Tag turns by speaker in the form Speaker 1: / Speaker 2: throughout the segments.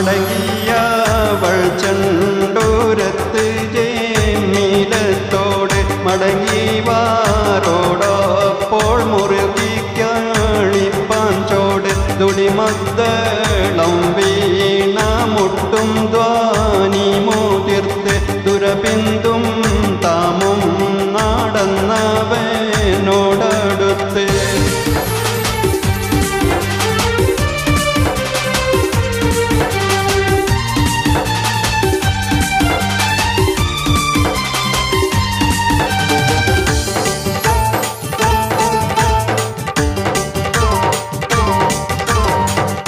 Speaker 1: മടങ്ങിയവൾ ചണ്ടൂരത്ത് ജമീലത്തോട് മടങ്ങി വാരോടപ്പോൾ മുറുകിക്കാണിപ്പാഞ്ചോട് തുടിമദ്ദളം വീണ മുട്ടും ധ്വാനി മോതിർത്ത് ദുരബിന്ദും താമും നടന്നവനോടടുത്ത്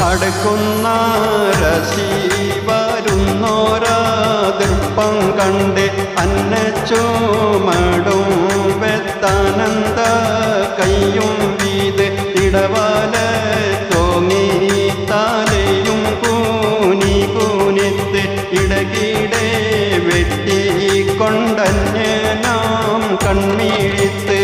Speaker 1: അടുക്കുന്ന രസി വരുന്നോരാതിർപ്പം കണ്ട് അന്നച്ചോമടും വെത്താനന്ദ കയ്യും വീത് ഇടവാല തോങ്ങി താലയും കൂനി കൂനിത്ത് ഇടകിടെ വെട്ടിക്കൊണ്ടന്യനാം കണ്ണീഴിത്ത്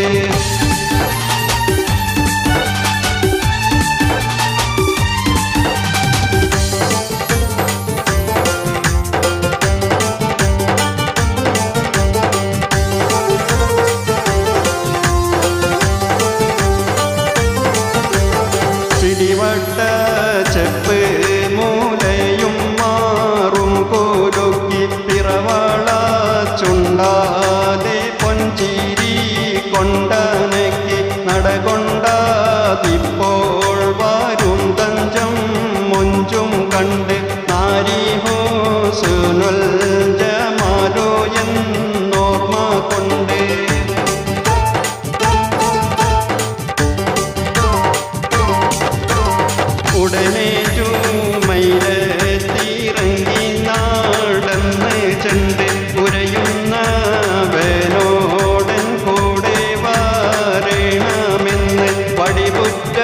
Speaker 1: പിടിവട്ട ചെപ്പ് മൂലയും മാറും കുലുക്കി പിറവള ചുണ്ടാതെ പൊഞ്ചിരി കൊണ്ടനക്കി നടകൊണ്ടാതിപ്പോൾ വാരും തഞ്ചം മുഞ്ചും കണ്ട് നാരി ഹുസ്നുൽ ജമാലോ എന്നോർമ്മ കൊണ്ട് ഉടനെ ചുമയിലെത്തിറങ്ങി നാടന്ന് ചെണ്ട് ഉരയുന്നവനോടൻ കൂടെ വാരണമെന്ന് വടിപുറ്റ